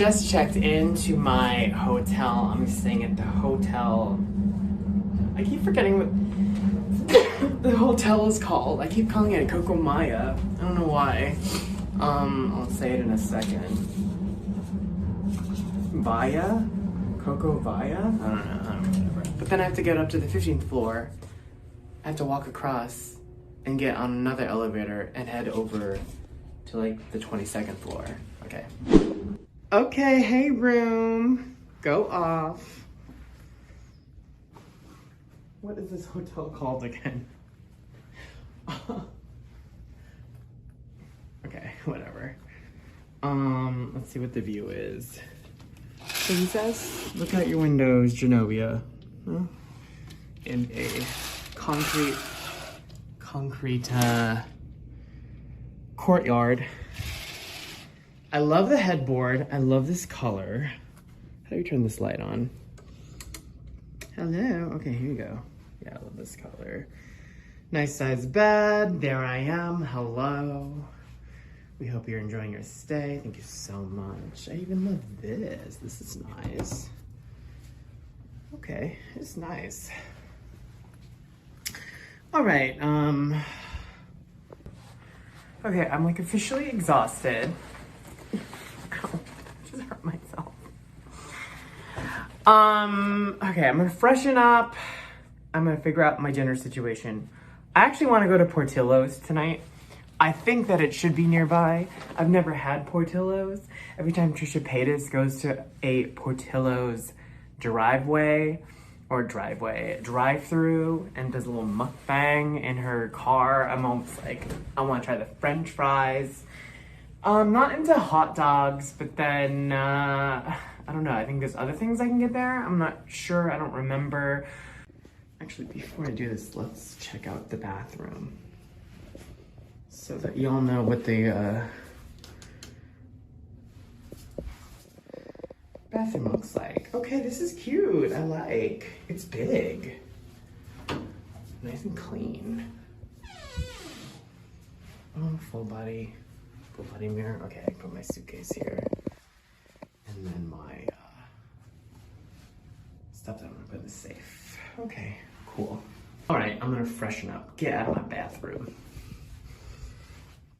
just checked into my hotel. I'm staying at the hotel. I keep forgetting what the hotel is called. I keep calling it Coco Maya. I don't know why. I'll say it in a second. Via? Coco Via? I don't know, whatever. But then I have to get up to the 15th floor. I have to walk across and get on another elevator and head over to like the 22nd floor. Okay. Okay, hey room. Go off. What is this hotel called again? Okay, whatever. Let's see what the view is. Princess, look out your windows, Genovia. Huh? In a concrete courtyard. I love the headboard. I love this color. How do you turn this light on? Hello. Okay, here you go. Yeah, I love this color. Nice size bed. There I am. Hello. We hope you're enjoying your stay. Thank you so much. I even love this. This is nice. Okay, it's nice. All right, okay, I'm like officially exhausted. Ow, just hurt myself. Okay, I'm gonna freshen up. I'm gonna figure out my dinner situation. I actually wanna go to Portillo's tonight. I think that it should be nearby. I've never had Portillo's. Every time Trisha Paytas goes to a Portillo's drive-through and does a little mukbang in her car, I'm almost like, I want to try the French fries. I'm not into hot dogs, but then, I don't know. I think there's other things I can get there. I'm not sure. I don't remember. Actually, before I do this, let's check out the bathroom so that y'all know what the bathroom looks like. Okay, this is cute. I like. It's big. Nice and clean. Oh, full body mirror. Okay, I can put my suitcase here. And then my stuff that I'm gonna put in the safe. Okay, cool. All right, I'm gonna freshen up. Get out of my bathroom.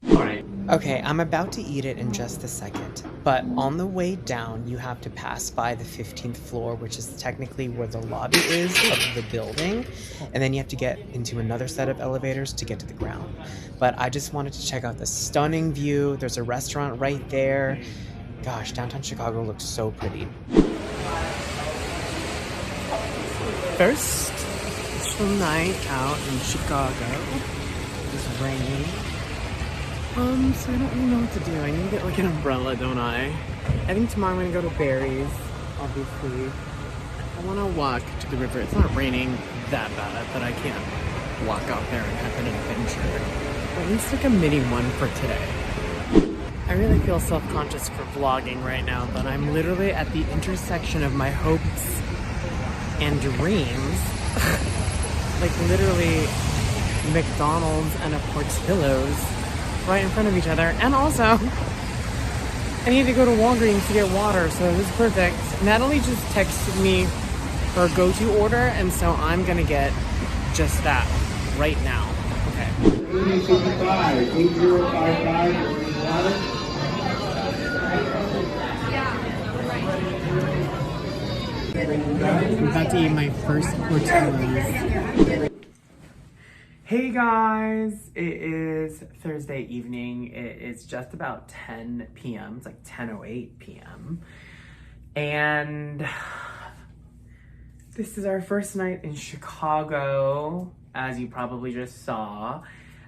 All right. Okay, I'm about to eat it in just a second, but on the way down, you have to pass by the 15th floor, which is technically where the lobby is of the building, and then you have to get into another set of elevators to get to the ground. But I just wanted to check out the stunning view. There's a restaurant right there. Gosh, downtown Chicago looks so pretty. First official night out in Chicago. It's raining. So I don't really know what to do. I need to get like an umbrella, don't I? I think tomorrow I'm gonna go to Barry's, obviously. I wanna walk to the river. It's not raining that bad that I can't walk out there and have an adventure. Or at least like a mini one for today. I really feel self-conscious for vlogging right now, but I'm literally at the intersection of my hopes and dreams. Like literally McDonald's and a Portillo's right in front of each other. And also, I need to go to Walgreens to get water, so this is perfect. Natalie just texted me her go-to order, and so I'm gonna get just that right now. Okay. 8055, I'm about to eat my first Portillo's. Hey guys, it is Thursday evening. It is just about 10 p.m. It's like 10:08 p.m. And this is our first night in Chicago. As you probably just saw,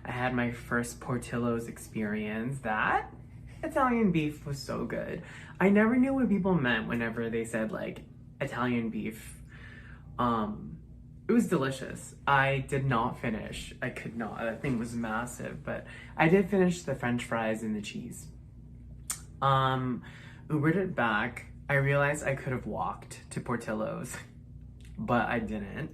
I had my first Portillo's experience. That Italian beef was so good. I never knew what people meant whenever they said like Italian beef. It was delicious. I did not finish. I could not. That thing was massive, but I did finish the French fries and the cheese. Ubered it back. I realized I could have walked to Portillo's, but I didn't.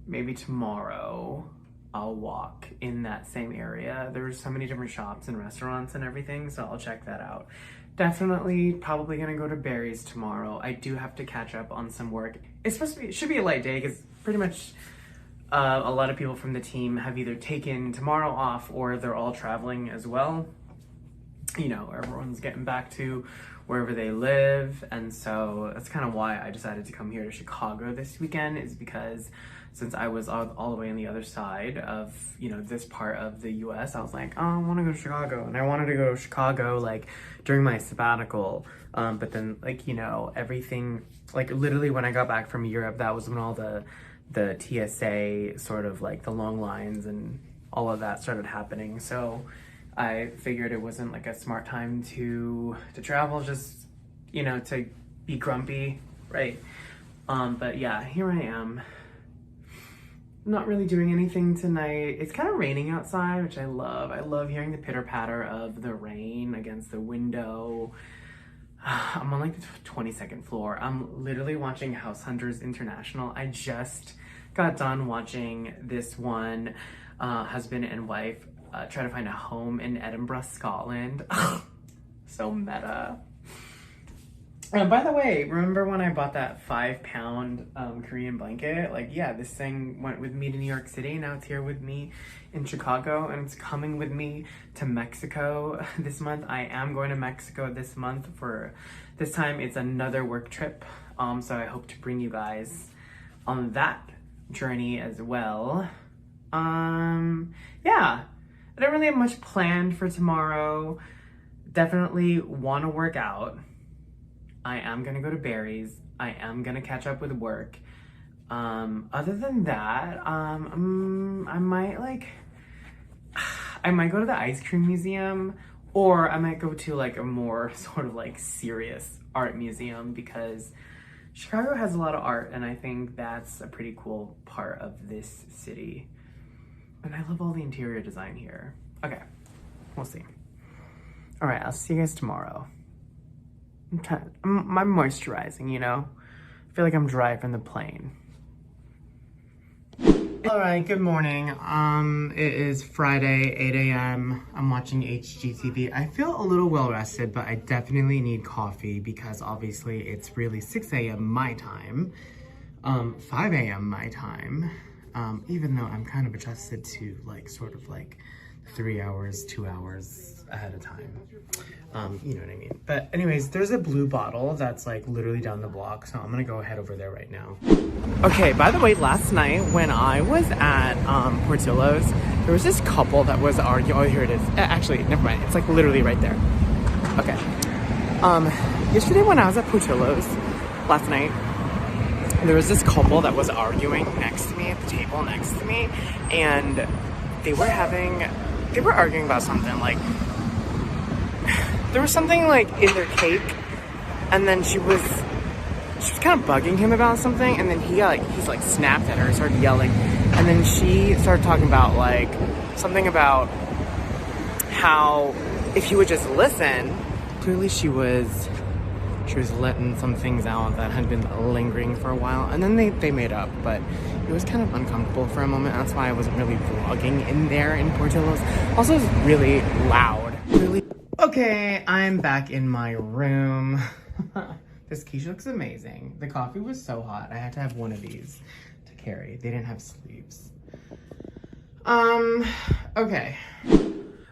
Maybe tomorrow I'll walk in that same area. There's so many different shops and restaurants and everything, so I'll check that out. Definitely probably gonna go to Barry's tomorrow. I do have to catch up on some work. It's supposed to be, it should be a light day because pretty much a lot of people from the team have either taken tomorrow off or they're all traveling as well. You know, everyone's getting back to wherever they live, and so that's kind of why I decided to come here to Chicago this weekend, is because since I was all the way on the other side of, you know, this part of the US, I was like, oh, I want to go to Chicago, and I wanted to go to Chicago like during my sabbatical, but then, like, you know, everything, like literally when I got back from Europe, that was when all the TSA sort of like the long lines and all of that started happening, so I figured it wasn't like a smart time to travel, just, you know, to be grumpy, right? But yeah, here I am. Not really doing anything tonight. It's kind of raining outside, which I love. I love hearing the pitter patter of the rain against the window. I'm on like the 22nd floor. I'm literally watching House Hunters International. I just got done watching this one husband and wife try to find a home in Edinburgh, Scotland. So meta. By the way, remember when I bought that 5-pound Korean blanket? Like, yeah, this thing went with me to New York City. Now it's here with me in Chicago, and it's coming with me to Mexico this month. I am going to Mexico this month for, this time it's another work trip. So I hope to bring you guys on that journey as well. Yeah. I don't really have much planned for tomorrow. Definitely want to work out. I am going to go to Barry's. I am going to catch up with work. Other than that, I might go to the ice cream museum, or I might go to like a more sort of like serious art museum, because Chicago has a lot of art, and I think that's a pretty cool part of this city. And I love all the interior design here. Okay, we'll see. All right, I'll see you guys tomorrow. I'm moisturizing, you know? I feel like I'm dry from the plane. All right, good morning. It is Friday, 8 a.m. I'm watching HGTV. I feel a little well rested, but I definitely need coffee because obviously it's really 6 a.m. my time, 5 a.m. my time. Even though I'm kind of adjusted to like sort of like 3 hours, 2 hours ahead of time. You know what I mean? But anyways, there's a blue bottle that's like literally down the block, so I'm gonna go head over there right now. Okay, by the way, last night when I was at Portillo's, there was this couple that was arguing. Oh, here it is. Actually, never mind. It's like literally right there. Okay. Yesterday when I was at Portillo's last night, there was this couple that was arguing next to me at the table next to me, and they were arguing about something. Like, there was something like in their cake, and then she was kind of bugging him about something, and then he's like snapped at her and started yelling, and then she started talking about like something about how if he would just listen. Clearly she was letting some things out that had been lingering for a while, and then they made up, but it was kind of uncomfortable for a moment. That's why I wasn't really vlogging in there in Portillo's. Also, it's really loud. Really. Okay, I'm back in my room. This quiche looks amazing. The coffee was so hot. I had to have one of these to carry. They didn't have sleeves. Okay.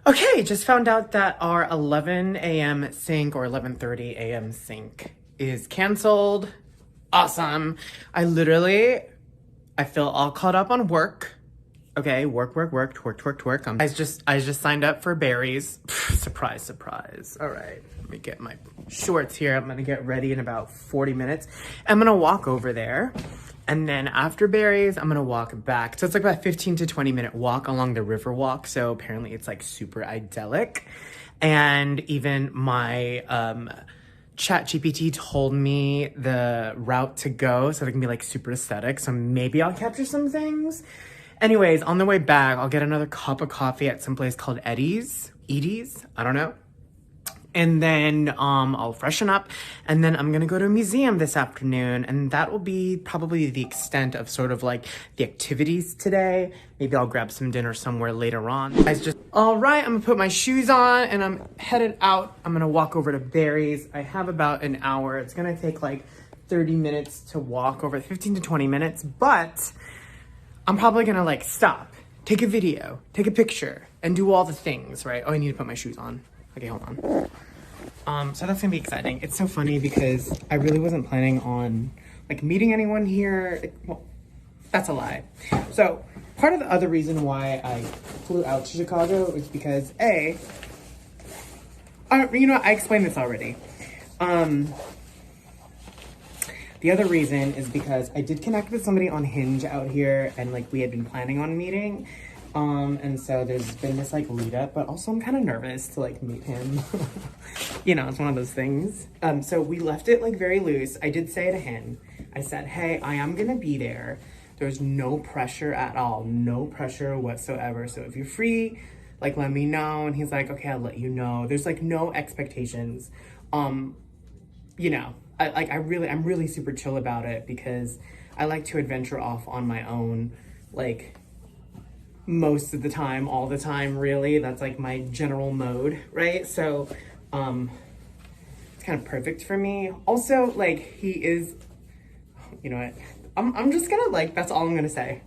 Okay, just found out that our 11 a.m. sync or 11:30 a.m. sync is canceled. Awesome. I feel all caught up on work. Okay, work, twerk. I just signed up for Barry's. Surprise, surprise. All right, let me get my shorts here. I'm gonna get ready in about 40 minutes. I'm gonna walk over there. And then after Barry's, I'm gonna walk back. So it's like about 15 to 20 minute walk along the Riverwalk. So apparently it's like super idyllic. And even my ChatGPT told me the route to go so they can be like super aesthetic. So maybe I'll capture some things. Anyways, on the way back, I'll get another cup of coffee at some place called Edie's, I don't know. And then I'll freshen up, and then I'm gonna go to a museum this afternoon, and that will be probably the extent of sort of like the activities today. Maybe I'll grab some dinner somewhere later on. All right, I'm gonna put my shoes on and I'm headed out. I'm gonna walk over to Barry's. I have about an hour. It's gonna take like 30 minutes to walk over, 15 to 20 minutes, but I'm probably gonna like stop, take a video, take a picture, and do all the things, right? Oh, I need to put my shoes on. Okay, hold on. So that's gonna be exciting. It's so funny because I really wasn't planning on like meeting anyone here. Well, that's a lie. So part of the other reason why I flew out to Chicago is because I explained this already. The other reason is because I did connect with somebody on Hinge out here, and like we had been planning on meeting. And so there's been this like lead up, but also I'm kind of nervous to like meet him. You know, it's one of those things. So we left it like very loose. I did say to him, I said, hey, I am gonna be there. There's no pressure at all, no pressure whatsoever. So if you're free, like let me know. And he's like, okay, I'll let you know. There's like no expectations. You know, I'm really super chill about it because I like to adventure off on my own, like most of the time, all the time, really. That's like my general mode, right? So it's kind of perfect for me. Also, like he is, you know what, I'm just gonna like, that's all I'm gonna say.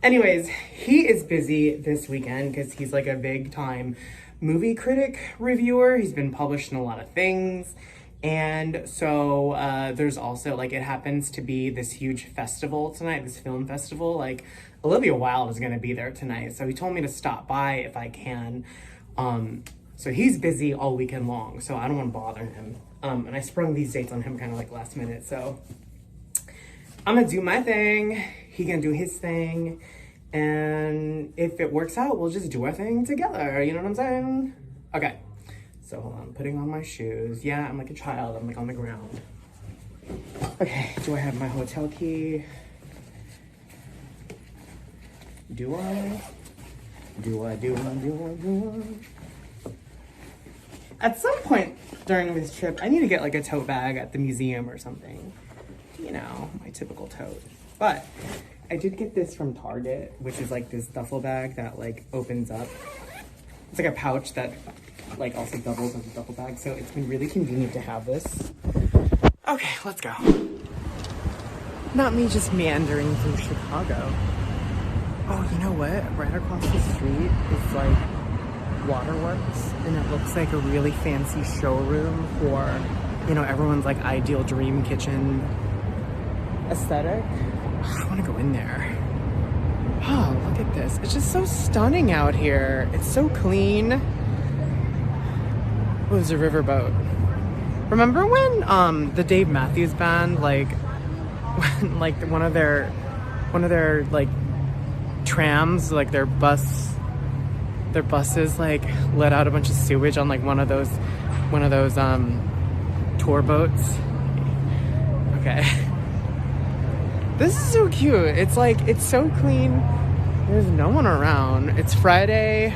Anyways, he is busy this weekend because he's like a big time movie critic reviewer. He's been published in a lot of things. And so there's also like, it happens to be this huge festival tonight, this film festival. Like Olivia Wilde is gonna be there tonight. So he told me to stop by if I can. So he's busy all weekend long, so I don't wanna bother him. And I sprung these dates on him kind of like last minute. So I'm gonna do my thing, he can do his thing. And if it works out, we'll just do our thing together. You know what I'm saying? Okay. So hold on, putting on my shoes. Yeah, I'm like a child, I'm like on the ground. Okay, do I have my hotel key? Do I? At some point during this trip, I need to get like a tote bag at the museum or something. You know, my typical tote. But I did get this from Target, which is like this duffel bag that like opens up. It's like a pouch that like also doubles as a duffel bag, so it's been really convenient to have this. Okay, let's go. Not me just meandering through Chicago. Oh, you know what? Right across the street is like Waterworks, and it looks like a really fancy showroom for, you know, everyone's like ideal dream kitchen aesthetic. I want to go in there. Oh, look at this. It's just so stunning out here. It's so clean. Oh, there's a riverboat. Remember when the Dave Matthews Band, like, when, like one of their like trams, like their buses like let out a bunch of sewage on like one of those tour boats? Okay. This is so cute. It's like, it's so clean. There's no one around. It's Friday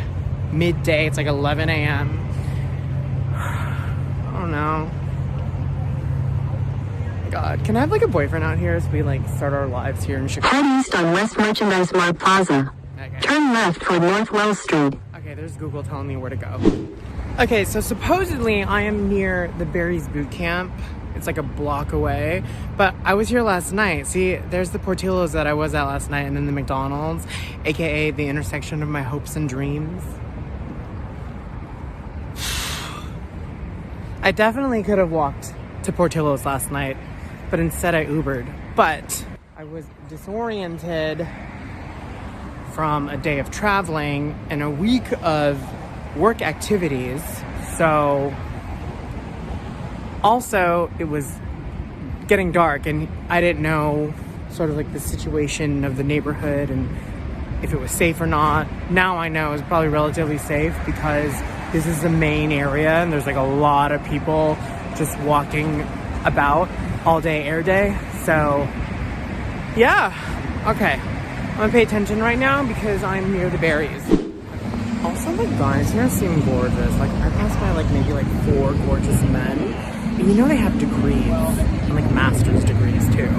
midday. It's like 11 a.m. I don't know. God, can I have like a boyfriend out here as we like start our lives here in Chicago? Head east on West Merchandise Mart Plaza. Okay. Turn left toward North Wells Street. Okay, there's Google telling me where to go. Okay, so supposedly I am near the Barry's boot camp. It's like a block away, but I was here last night. See, there's the Portillo's that I was at last night, and then the McDonald's, aka the intersection of my hopes and dreams. I definitely could have walked to Portillo's last night, but instead I Ubered. But I was disoriented from a day of traveling and a week of work activities. So also it was getting dark and I didn't know sort of like the situation of the neighborhood and if it was safe or not. Now I know it's probably relatively safe because this is the main area and there's like a lot of people just walking about all day, air day. So yeah, okay. I'm gonna pay attention right now because I'm near the Barry's. Also, the guys here seem gorgeous. Like, I passed by, like, maybe, like, 4 gorgeous men. And you know they have degrees. And, like, master's degrees, too.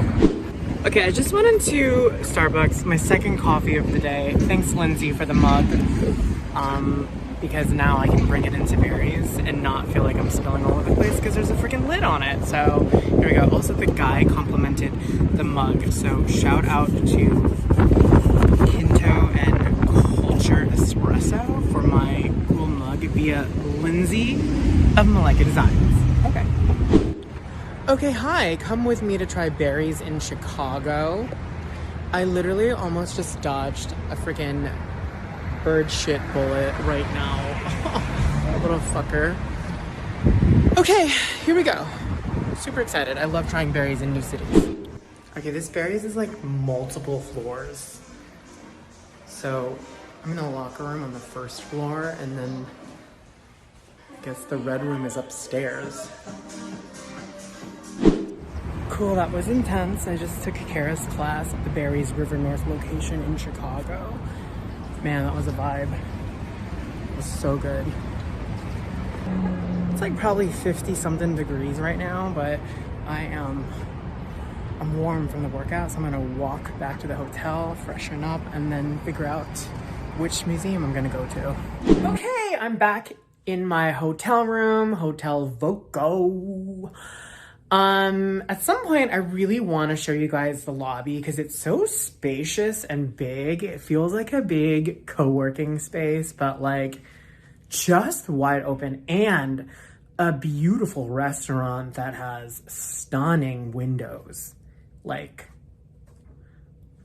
Okay, I just went into Starbucks, my second coffee of the day. Thanks, Lindsay, for the mug. Because now I can bring it into Barry's and not feel like I'm spilling all over the place because there's a freaking lid on it. So, here we go. Also, the guy complimented the mug. So, shout out to Kinto and Culture Espresso for my cool mug via Lindsay of Malika Designs. Okay. Okay, hi. Come with me to try berries in Chicago. I literally almost just dodged a freaking bird shit bullet right now. Little fucker. Okay, here we go. Super excited. I love trying berries in new cities. Okay, this berries is like multiple floors. So I'm in a locker room on the first floor, and then I guess the red room is upstairs. Cool, that was intense. I just took Kara's class at the Barry's River North location in Chicago. Man, that was a vibe. It was so good. It's like probably 50 something degrees right now, but I'm warm from the workout, so I'm gonna walk back to the hotel, freshen up, and then figure out which museum I'm gonna go to. Okay, I'm back in my hotel room, Hotel Voco. At some point, I really want to show you guys the lobby because it's so spacious and big. It feels like a big co-working space, but like just wide open, and a beautiful restaurant that has stunning windows. Like,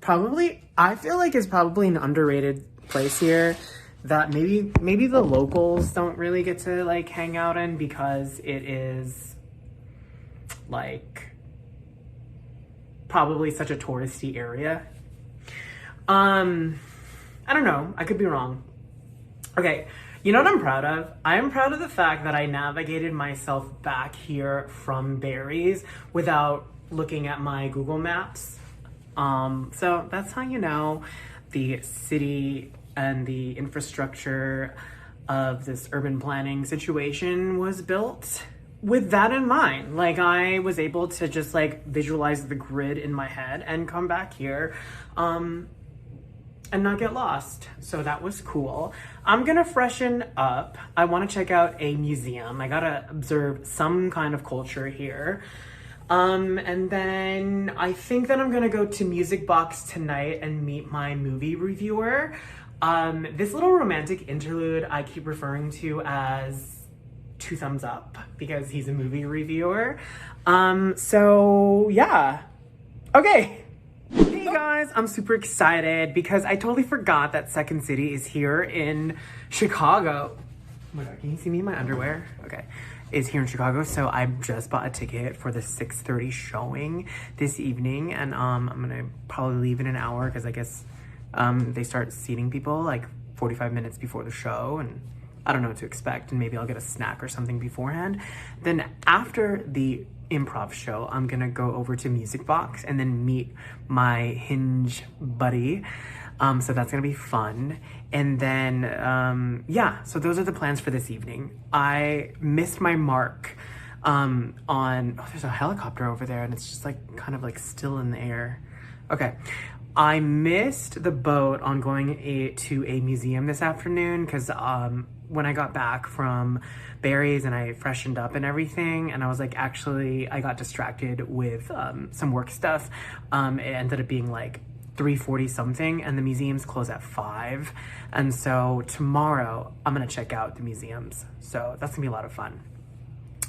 probably, I feel like it's probably an underrated place here that maybe the locals don't really get to like hang out in because it is like probably such a touristy area. I don't know, I could be wrong. Okay, you know what I'm proud of? I am proud of the fact that I navigated myself back here from Barry's without looking at my Google Maps. So that's how you know the city and the infrastructure of this urban planning situation was built with that in mind. Like, I was able to just like visualize the grid in my head and come back here and not get lost. So that was cool. I'm gonna freshen up. I want to check out a museum. I gotta observe some kind of culture here. And then I think that I'm gonna go to Music Box tonight and meet my movie reviewer. This little romantic interlude I keep referring to as 2 thumbs up because he's a movie reviewer. So yeah. Okay. Hey guys, I'm super excited because I totally forgot that Second City is here in Chicago. Oh my God, can you see me in my underwear? Okay. Is here in Chicago, so I just bought a ticket for the 6:30 showing this evening, and I'm gonna probably leave in an hour because I guess they start seating people like 45 minutes before the show, and I don't know what to expect, and maybe I'll get a snack or something beforehand. Then after the improv show, I'm gonna go over to Music Box and then meet my Hinge buddy. So that's gonna be fun. And then, yeah, so those are the plans for this evening. I missed my mark oh, there's a helicopter over there and it's just like kind of like still in the air. Okay. I missed the boat on going to a museum this afternoon because when I got back from Barry's and I freshened up and everything, and I was like, actually, I got distracted with some work stuff. It ended up being like 3:40 something, and the museums close at 5. And so tomorrow I'm gonna check out the museums. So that's gonna be a lot of fun.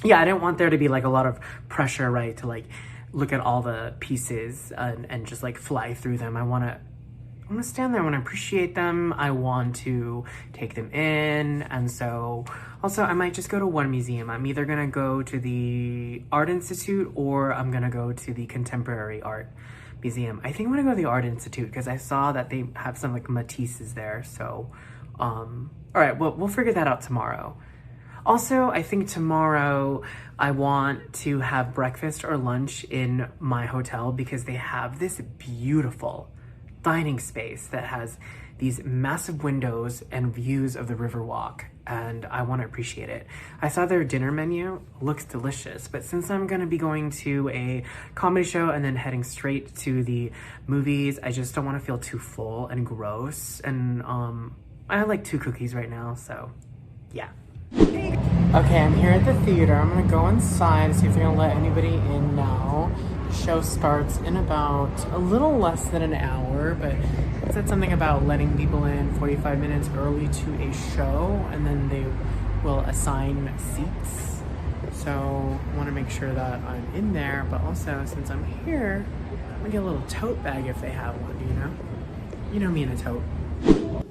Yeah, I didn't want there to be like a lot of pressure, right, to like look at all the pieces and just like fly through them. I wanna stand there, I wanna appreciate them, I want to take them in. And so also I might just go to one museum. I'm either gonna go to the Art Institute or I'm gonna go to the Contemporary Art Museum. I think I'm gonna go to the Art Institute because I saw that they have some like Matisse's there. So, all right, well, we'll figure that out tomorrow. Also, I think tomorrow I want to have breakfast or lunch in my hotel because they have this beautiful dining space that has these massive windows and views of the Riverwalk, and I want to appreciate it. I saw their dinner menu, looks delicious, but since I'm gonna be going to a comedy show and then heading straight to the movies, I just don't want to feel too full and gross, and I have like 2 cookies right now, so yeah. Okay, I'm here at the theater. I'm gonna go inside, see if they're gonna let anybody in now. The show starts in about a little less than an hour, but it said something about letting people in 45 minutes early to a show, and then they will assign seats. So I want to make sure that I'm in there, but also since I'm here, I'm gonna get a little tote bag if they have one, you know? You know me and a tote.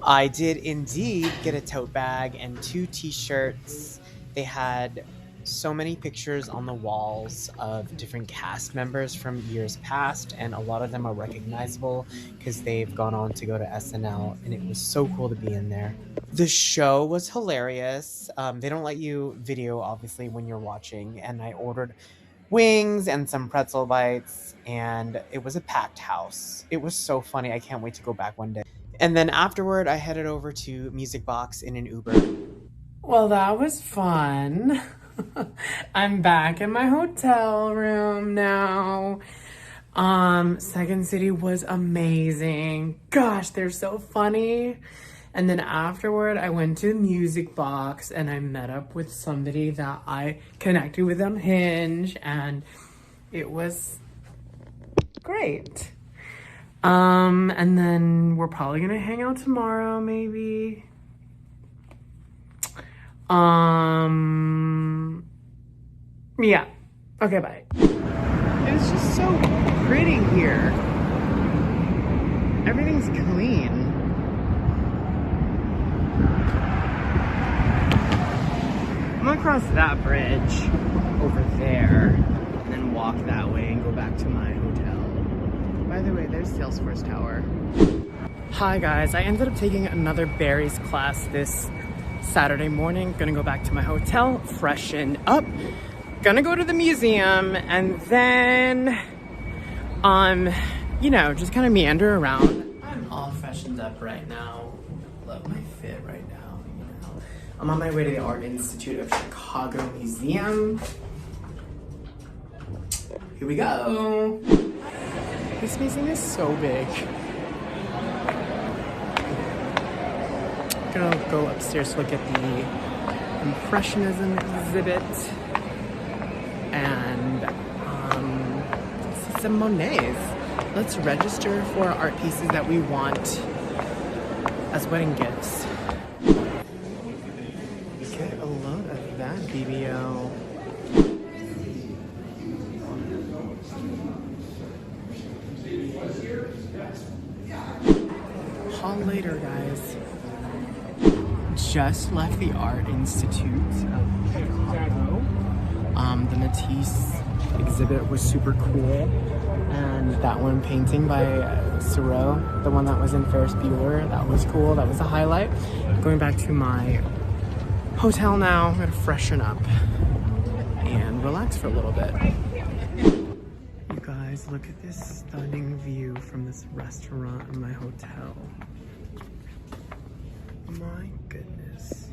I did indeed get a tote bag and 2 t-shirts. They had so many pictures on the walls of different cast members from years past, and a lot of them are recognizable because they've gone on to go to SNL, and it was so cool to be in there. The show was hilarious. They don't let you video, obviously, when you're watching, and I ordered wings and some pretzel bites, and it was a packed house. It was so funny. I can't wait to go back one day. And then afterward, I headed over to Music Box in an Uber. Well, that was fun. I'm back in my hotel room now. Second City was amazing. Gosh, they're so funny. And then afterward, I went to Music Box and I met up with somebody that I connected with on Hinge, and it was great. And then we're probably gonna hang out tomorrow, maybe. Yeah. Okay, bye. It's just so pretty here. Everything's clean. I'm gonna cross that bridge over there and then walk that way and go back to my hotel. By the way, there's Salesforce Tower. Hi guys, I ended up taking another Barry's class this Saturday morning. Gonna go back to my hotel, freshen up, gonna go to the museum, and then, you know, just kind of meander around. I'm all freshened up right now. Love my fit right now, you know. I'm on my way to the Art Institute of Chicago Museum. Here we go. This museum is so big. I'm gonna go upstairs to look at the Impressionism exhibit and see some Monets. Let's register for art pieces that we want as wedding gifts. Get a load of that BBO. Haul later, guys. Just left the Art Institute of Chicago. The Matisse exhibit was super cool, and that one painting by Thoreau, the one that was in Ferris Bueller, that was cool. That was a highlight. Going back to my hotel now. I'm gonna freshen up and relax for a little bit. You guys, look at this stunning view from this restaurant in my hotel. My goodness.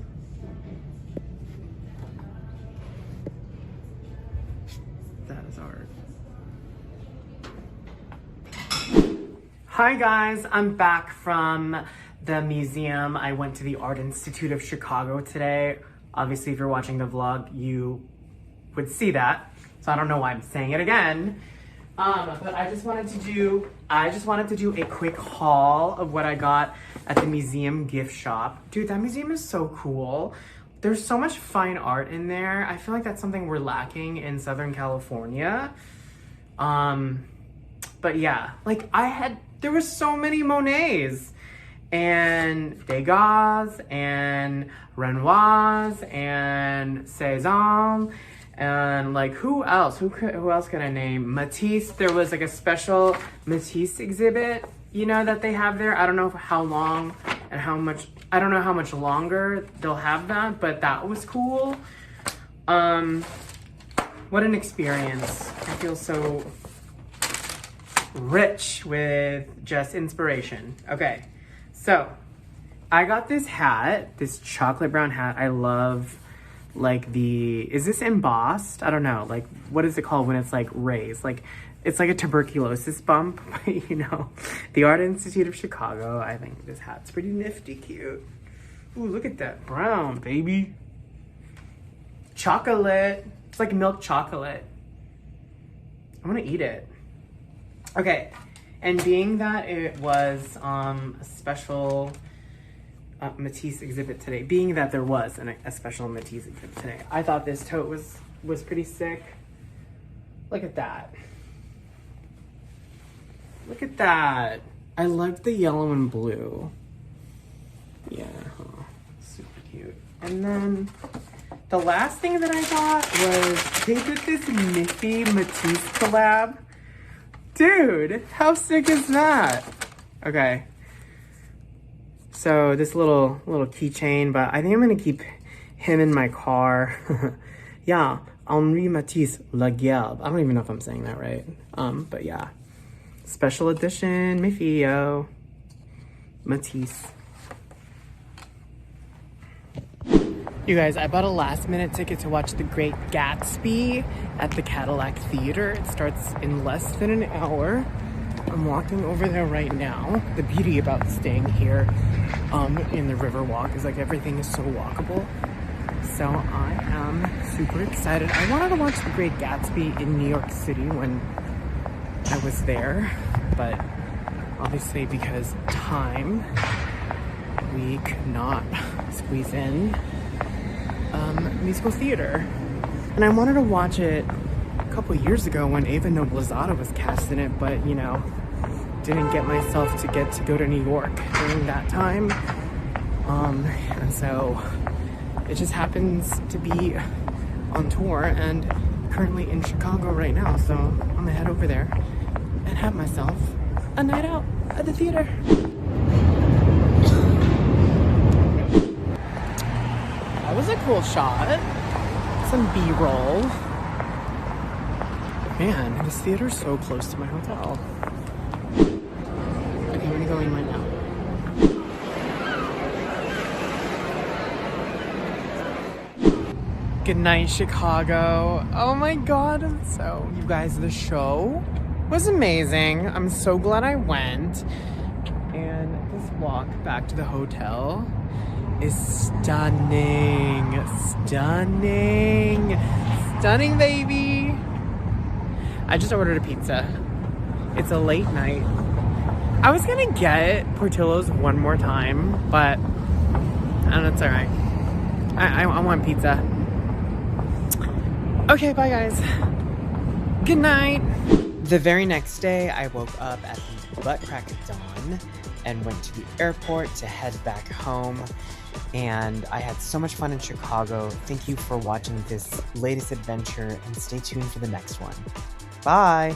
That is art. Hi guys, I'm back from the museum. I went to the Art Institute of Chicago today. Obviously, if you're watching the vlog, you would see that. So I don't know why I'm saying it again. But I just wanted to do a quick haul of what I got at the museum gift shop. Dude, that museum is so cool. There's so much fine art in there. I feel like that's something we're lacking in Southern California. But yeah, like there were so many Monets and Degas and Renoirs and Cézanne. And like, who else can I name? Matisse. There was like a special Matisse exhibit, you know, that they have there. I don't know how long and how much, I don't know how much longer they'll have that, but that was cool. What an experience. I feel so rich with just inspiration. Okay, so I got this hat, this chocolate brown hat. I love like is this embossed? I don't know. Like, what is it called when it's like raised? Like, it's like a tuberculosis bump, but you know, the Art Institute of Chicago. I think this hat's pretty nifty cute. Ooh, look at that brown, baby. Chocolate. It's like milk chocolate. I want to eat it. Okay, and being that it was a special Matisse exhibit today, being that there was a special Matisse exhibit today, I thought this tote was pretty sick. Look at that. Look at that. I loved the yellow and blue. Yeah, super cute. And then the last thing that I got was they did this Miffy Matisse collab. Dude, how sick is that? Okay. So this little keychain, but I think I'm gonna keep him in my car. Yeah, Henri Matisse La Guerbe. I don't even know if I'm saying that right. But yeah. Special edition Miffy, yo. Matisse. You guys, I bought a last minute ticket to watch The Great Gatsby at the Cadillac Theater. It starts in less than an hour. I'm walking over there right now. The beauty about staying here in the Riverwalk is like everything is so walkable. So I am super excited. I wanted to watch The Great Gatsby in New York City when I was there, but obviously because time, we could not squeeze in musical theater. And I wanted to watch it a couple years ago when Ava Noblezada was cast in it, but you know, didn't get myself to go to New York during that time. And so it just happens to be on tour and currently in Chicago right now. So I'm gonna head over there and have myself a night out at the theater. That was a cool shot. Some B-roll. Man, this theater's so close to my hotel. Okay, I'm gonna go in right now. Good night, Chicago. Oh my God. So, you guys, the show was amazing. I'm so glad I went. And this walk back to the hotel is stunning. Stunning. Stunning, baby. I just ordered a pizza. It's a late night. I was gonna get Portillo's one more time, but I don't know, it's alright. I want pizza. Okay, bye guys. Good night. The very next day, I woke up at the butt crack of dawn and went to the airport to head back home. And I had so much fun in Chicago. Thank you for watching this latest adventure and stay tuned for the next one. Bye.